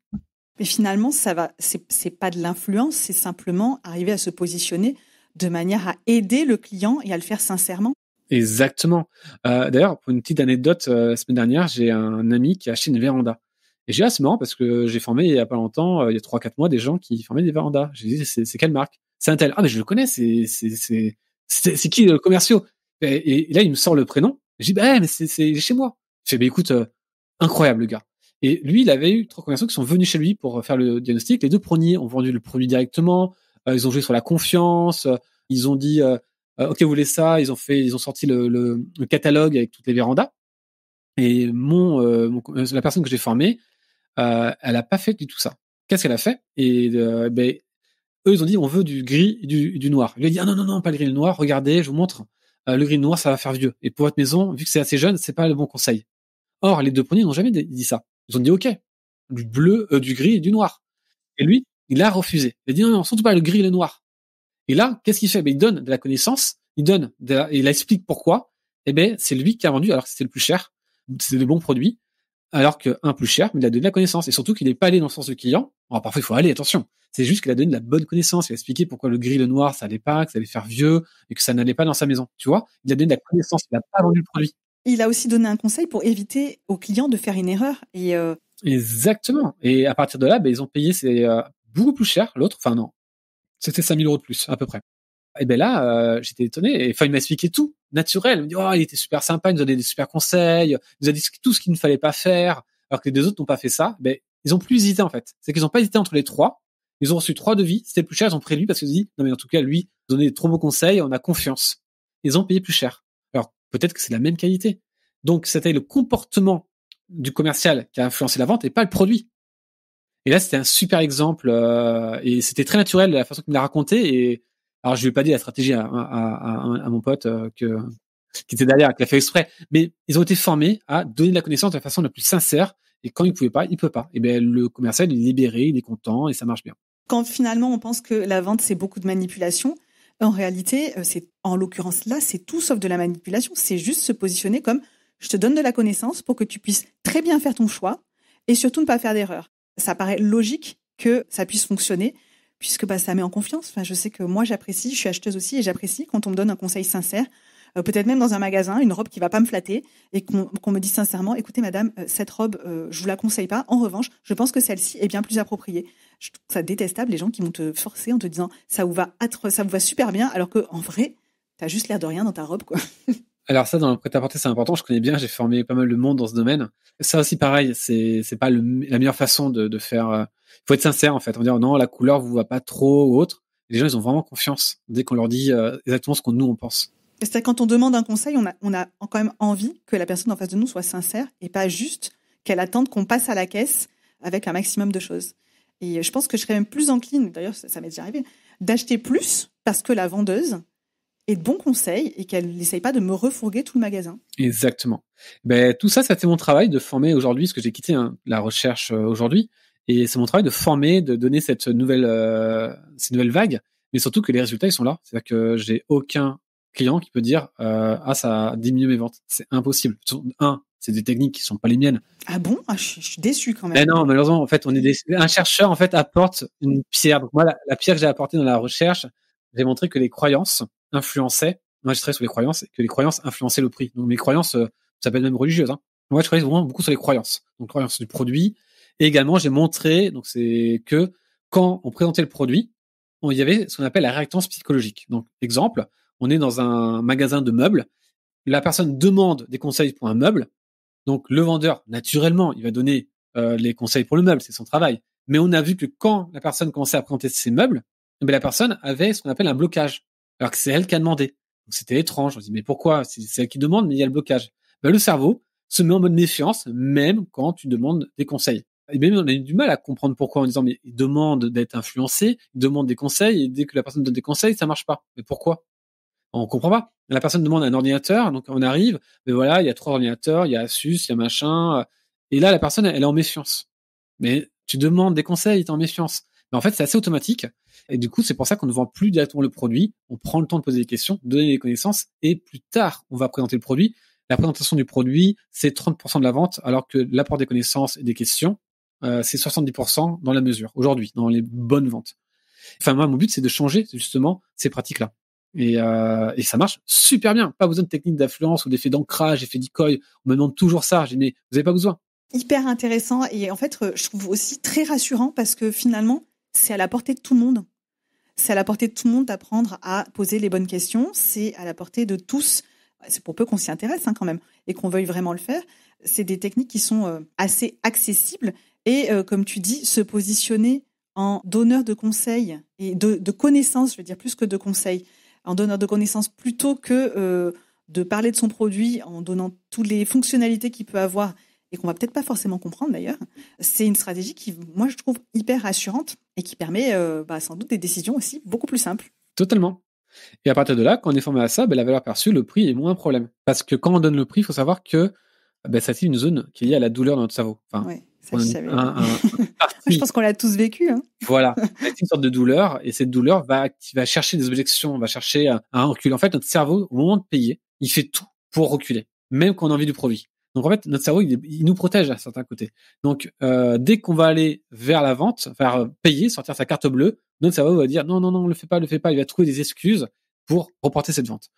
Mais finalement, c'est pas de l'influence, c'est simplement arriver à se positionner de manière à aider le client et à le faire sincèrement. Exactement. D'ailleurs, pour une petite anecdote, la semaine dernière, j'ai un ami qui a acheté une véranda. Et j'ai dit, c'est marrant parce que j'ai formé il y a pas longtemps, il y a 3-4 mois, des gens qui formaient des vérandas. J'ai dit, c'est quelle marque? C'est un tel. Ah, mais je le connais, c'est qui le commerciaux? Et là, il me sort le prénom. J'ai dit, mais c'est chez moi. Je fais, écoute, incroyable, le gars. Et lui, il avait eu 3 commerciaux qui sont venus chez lui pour faire le diagnostic. Les 2 premiers ont vendu le produit directement. Ils ont joué sur la confiance. Ils ont dit, ok, vous voulez ça? Ils ont sorti le catalogue avec toutes les vérandas. Et la personne que j'ai formée, elle a pas fait du tout ça. Qu'est-ce qu'elle a fait? Et eux, ils ont dit, on veut du gris et du noir. Il a dit, ah non, pas le gris et le noir. Regardez, je vous montre. Le gris et le noir, ça va faire vieux. Et pour votre maison, vu que c'est assez jeune, c'est pas le bon conseil. Or, les 2 premiers n'ont jamais dit ça. Ils ont dit, ok, du bleu, du gris et du noir. Et lui, il a refusé. Il a dit, non, surtout pas le gris et le noir. Et là, qu'est-ce qu'il fait? Il donne de la connaissance, il explique pourquoi. C'est lui qui a vendu, alors que c'était le plus cher, c'est le bon produit, alors qu'un plus cher, mais il a donné de la connaissance. Et surtout qu'il n'est pas allé dans le sens du client. Alors, parfois, il faut aller, attention. C'est juste qu'il a donné de la bonne connaissance. Il a expliqué pourquoi le gris et le noir, ça allait pas, que ça allait faire vieux, et que ça n'allait pas dans sa maison. Tu vois? Il a donné de la connaissance, il n'a pas vendu le produit. Il a aussi donné un conseil pour éviter aux clients de faire une erreur. Exactement. Et à partir de là, ils ont payé beaucoup plus cher, l'autre. Enfin, non. C'était 5 000 € de plus, à peu près. Et là, j'étais étonné. Et il m'a expliqué tout, naturel. Il me dit, il était super sympa, il nous a donné des super conseils, il nous a dit tout ce qu'il ne fallait pas faire, alors que les 2 autres n'ont pas fait ça. Ils ont plus hésité, en fait. C'est qu'ils n'ont pas hésité entre les 3. Ils ont reçu 3 devis. C'était le plus cher, ils ont pris lui parce qu'ils ont dit, non, mais en tout cas, lui, il a donné de trop beaux conseils, on a confiance. Ils ont payé plus cher. Alors, peut-être que c'est la même qualité. Donc, c'était le comportement du commercial qui a influencé la vente et pas le produit. Et là, c'était un super exemple et c'était très naturel la façon qu'il me l'a raconté. Et alors, je lui ai pas dit la stratégie à mon pote qui était derrière, qui l'a fait exprès. Mais ils ont été formés à donner de la connaissance de la façon la plus sincère. Et quand il pouvait pas, il peut pas. Et ben le commercial, il est libéré, il est content et ça marche bien. Quand finalement on pense que la vente c'est beaucoup de manipulation, en réalité, c'est en l'occurrence là, c'est tout sauf de la manipulation. C'est juste se positionner comme je te donne de la connaissance pour que tu puisses très bien faire ton choix et surtout ne pas faire d'erreur. Ça paraît logique que ça puisse fonctionner puisque ça met en confiance. Enfin, je sais que moi j'apprécie, je suis acheteuse aussi et j'apprécie quand on me donne un conseil sincère. Peut-être même dans un magasin, une robe qui va pas me flatter et qu'on me dit sincèrement, écoutez madame, cette robe, je vous la conseille pas. En revanche, je pense que celle-ci est bien plus appropriée. Je trouve ça détestable les gens qui vont te forcer en te disant ça vous va super bien alors que en vrai, t'as juste l'air de rien dans ta robe quoi. Alors ça, dans le prêt-à-porter, c'est important. Je connais bien, j'ai formé pas mal de monde dans ce domaine. Ça aussi, pareil, c'est pas la meilleure façon de faire. Faut être sincère en fait. On va dire non, la couleur vous va pas trop ou autre. Les gens, ils ont vraiment confiance dès qu'on leur dit exactement ce qu'on nous on pense. C'est-à-dire quand on demande un conseil, on a quand même envie que la personne en face de nous soit sincère et pas juste qu'elle attende qu'on passe à la caisse avec un maximum de choses. Et je pense que je serais même plus encline, d'ailleurs ça m'est déjà arrivé, d'acheter plus parce que la vendeuse ait de bons conseils et qu'elle n'essaye pas de me refourguer tout le magasin. Exactement. Ben tout ça, c'était mon travail de former aujourd'hui, parce que j'ai quitté la recherche aujourd'hui, et c'est mon travail de former, de donner cette nouvelle vague, mais surtout que les résultats ils sont là. C'est-à-dire que j'ai aucun client qui peut dire ça a diminué mes ventes. C'est impossible. C'est des techniques qui sont pas les miennes. Ah bon? Je suis déçue quand même. Ben non, malheureusement, en fait, un chercheur en fait apporte une pierre. Donc moi, la pierre que j'ai apportée dans la recherche, j'ai montré que les croyances influençaient. Moi, je travaille sur les croyances et que les croyances influençaient le prix. Donc mes croyances, ça peut être même religieuses. Hein. Moi, je travaille vraiment beaucoup sur les croyances. Donc croyances du produit. Et également, j'ai montré, donc c'est que quand on présentait le produit, il y avait ce qu'on appelle la réactance psychologique. Donc exemple, on est dans un magasin de meubles. La personne demande des conseils pour un meuble. Donc le vendeur, naturellement, il va donner les conseils pour le meuble, c'est son travail. Mais on a vu que quand la personne commençait à présenter ses meubles, la personne avait ce qu'on appelle un blocage, alors que c'est elle qui a demandé. Donc c'était étrange. On se dit mais pourquoi? C'est elle qui demande, mais il y a le blocage. Le cerveau se met en mode méfiance, même quand tu demandes des conseils. Et même on a eu du mal à comprendre pourquoi en disant mais il demande d'être influencé, il demande des conseils, et dès que la personne donne des conseils, ça marche pas. Mais pourquoi? On comprend pas. La personne demande un ordinateur, donc on arrive, mais voilà, il y a 3 ordinateurs, il y a Asus, il y a machin, et là la personne elle est en méfiance. Mais tu demandes des conseils, t'es en méfiance. Mais en fait c'est assez automatique, et du coup c'est pour ça qu'on ne vend plus directement le produit. On prend le temps de poser des questions, de donner des connaissances, et plus tard on va présenter le produit. La présentation du produit c'est 30% de la vente, alors que l'apport des connaissances et des questions c'est 70% dans la mesure aujourd'hui, dans les bonnes ventes. Enfin moi mon but c'est de changer justement ces pratiques-là. Et ça marche super bien. Pas besoin de technique d'influence ou d'effet d'ancrage, effet decoy. On me demande toujours ça. J'ai dit, mais vous avez pas besoin. Hyper intéressant. Et en fait, je trouve aussi très rassurant parce que finalement, c'est à la portée de tout le monde. C'est à la portée de tout le monde d'apprendre à poser les bonnes questions. C'est à la portée de tous. C'est pour peu qu'on s'y intéresse quand même et qu'on veuille vraiment le faire. C'est des techniques qui sont assez accessibles. Et comme tu dis, se positionner en donneur de conseils et de connaissances, je veux dire plus que de conseils, en donneur de connaissances plutôt que de parler de son produit en donnant toutes les fonctionnalités qu'il peut avoir et qu'on va peut-être pas forcément comprendre d'ailleurs. C'est une stratégie qui, moi, je trouve hyper rassurante et qui permet sans doute des décisions aussi beaucoup plus simples. Totalement. Et à partir de là, quand on est formé à ça, la valeur perçue, le prix est moins un problème. Parce que quand on donne le prix, il faut savoir que ça c'est une zone qui est liée à la douleur dans notre cerveau. Enfin, ouais, ça, je savais. Je pense qu'on l'a tous vécu. Hein. Voilà, c'est une sorte de douleur, et cette douleur va chercher des objections, va chercher un recul. En fait, notre cerveau, au moment de payer, il fait tout pour reculer, même quand on a envie du produit. Donc en fait, notre cerveau, il nous protège à certains côtés. Donc dès qu'on va aller vers la vente, faire payer, sortir sa carte bleue, notre cerveau va dire non, le fais pas. Il va trouver des excuses pour reporter cette vente.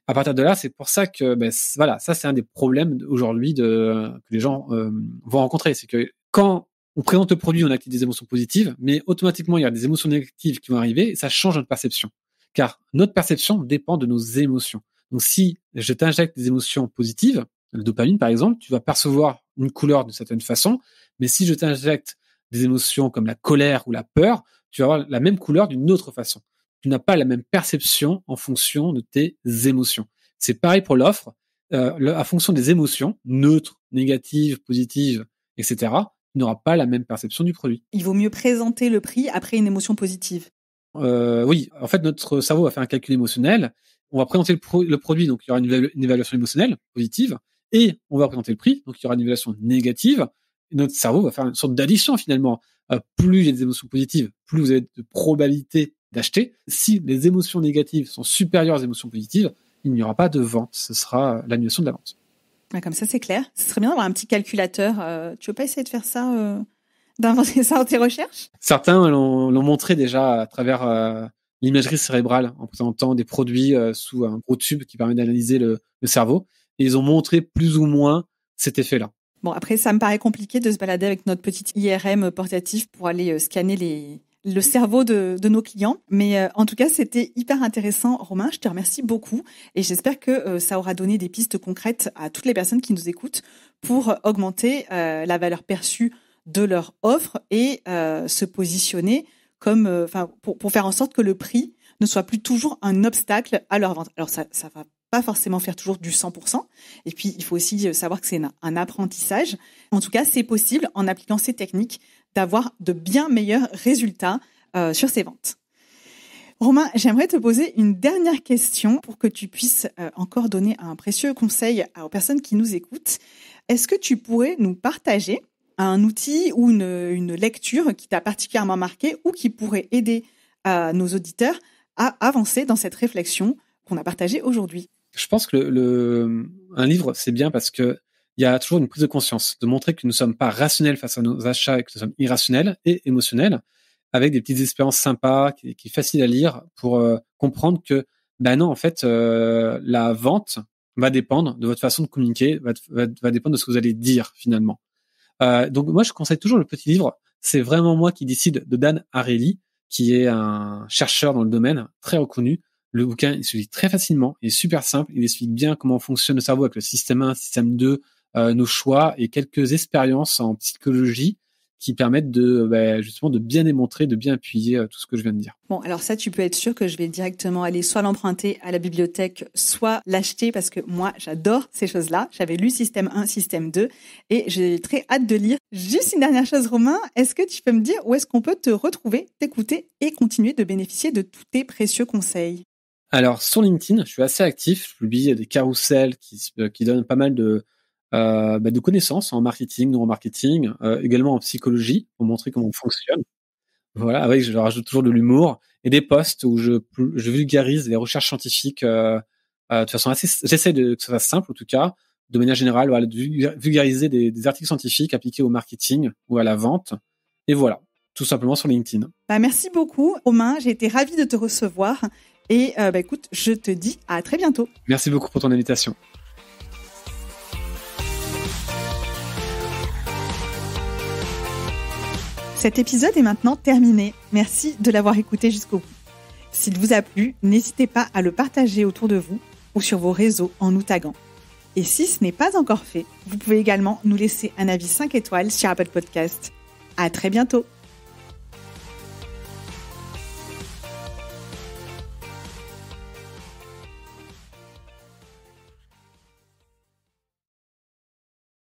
À partir de là, c'est pour ça que voilà, ça c'est un des problèmes aujourd'hui que les gens vont rencontrer, c'est que quand on présente le produit, on active des émotions positives, mais automatiquement il y a des émotions négatives qui vont arriver et ça change notre perception. Car notre perception dépend de nos émotions. Donc si je t'injecte des émotions positives, le dopamine par exemple, tu vas percevoir une couleur d'une certaine façon, mais si je t'injecte des émotions comme la colère ou la peur, tu vas avoir la même couleur d'une autre façon. Tu n'as pas la même perception en fonction de tes émotions. C'est pareil pour l'offre. À fonction des émotions, neutres, négatives, positives, etc., il n'aura pas la même perception du produit. Il vaut mieux présenter le prix après une émotion positive. Oui, en fait, notre cerveau va faire un calcul émotionnel. On va présenter le produit, donc il y aura une évaluation émotionnelle positive, et on va présenter le prix, donc il y aura une évaluation négative. Et notre cerveau va faire une sorte d'addition finalement. Plus il y a des émotions positives, plus vous avez de probabilité d'acheter. Si les émotions négatives sont supérieures aux émotions positives, il n'y aura pas de vente. Ce sera l'annulation de la vente. Ouais, comme ça, c'est clair. Ce serait bien d'avoir un petit calculateur. Tu veux pas essayer de faire ça, d'inventer ça dans tes recherches? Certains l'ont montré déjà à travers l'imagerie cérébrale en présentant des produits sous un gros tube qui permet d'analyser le cerveau. Et ils ont montré plus ou moins cet effet-là. Bon, après, ça me paraît compliqué de se balader avec notre petite IRM portatif pour aller scanner le cerveau de nos clients. Mais en tout cas, c'était hyper intéressant. Romain, je te remercie beaucoup. Et j'espère que ça aura donné des pistes concrètes à toutes les personnes qui nous écoutent pour augmenter la valeur perçue de leur offre et se positionner comme, pour faire en sorte que le prix ne soit plus toujours un obstacle à leur vente. Alors, ça va pas forcément faire toujours du 100%. Et puis, il faut aussi savoir que c'est un apprentissage. En tout cas, c'est possible, en appliquant ces techniques, d'avoir de bien meilleurs résultats sur ces ventes. Romain, j'aimerais te poser une dernière question pour que tu puisses encore donner un précieux conseil aux personnes qui nous écoutent. Est-ce que tu pourrais nous partager un outil ou une lecture qui t'a particulièrement marqué ou qui pourrait aider nos auditeurs à avancer dans cette réflexion qu'on a partagée aujourd'hui? Je pense que un livre, c'est bien parce que il y a toujours une prise de conscience, de montrer que nous ne sommes pas rationnels face à nos achats et que nous sommes irrationnels et émotionnels, avec des petites expériences sympas qui est facile à lire pour comprendre que non, en fait, la vente va dépendre de votre façon de communiquer, va dépendre de ce que vous allez dire finalement. Donc moi, je conseille toujours le petit livre. C'est vraiment moi qui décide, de Dan Ariely, qui est un chercheur dans le domaine très reconnu. Le bouquin, il se lit très facilement, il est super simple, il explique bien comment fonctionne le cerveau avec le système 1, système 2, nos choix et quelques expériences en psychologie qui permettent justement de bien démontrer, de bien appuyer tout ce que je viens de dire. Bon, alors ça, tu peux être sûr que je vais directement aller soit l'emprunter à la bibliothèque, soit l'acheter parce que moi, j'adore ces choses-là. J'avais lu Système 1, Système 2 et j'ai très hâte de lire. Juste une dernière chose, Romain, est-ce que tu peux me dire où est-ce qu'on peut te retrouver, t'écouter et continuer de bénéficier de tous tes précieux conseils? Alors, sur LinkedIn, je suis assez actif. Je publie des carousels qui donnent pas mal de connaissances en marketing, neuromarketing, également en psychologie pour montrer comment on fonctionne. Voilà, avec je rajoute toujours de l'humour et des posts où je vulgarise les recherches scientifiques de façon j'essaie que ça fasse simple en tout cas, de manière générale, voilà, de vulgariser des articles scientifiques appliqués au marketing ou à la vente. Et voilà, tout simplement sur LinkedIn. Merci beaucoup, Romain. J'ai été ravie de te recevoir et écoute, je te dis à très bientôt. Merci beaucoup pour ton invitation. Cet épisode est maintenant terminé. Merci de l'avoir écouté jusqu'au bout. S'il vous a plu, n'hésitez pas à le partager autour de vous ou sur vos réseaux en nous taguant. Et si ce n'est pas encore fait, vous pouvez également nous laisser un avis 5 étoiles sur Apple Podcast. À très bientôt.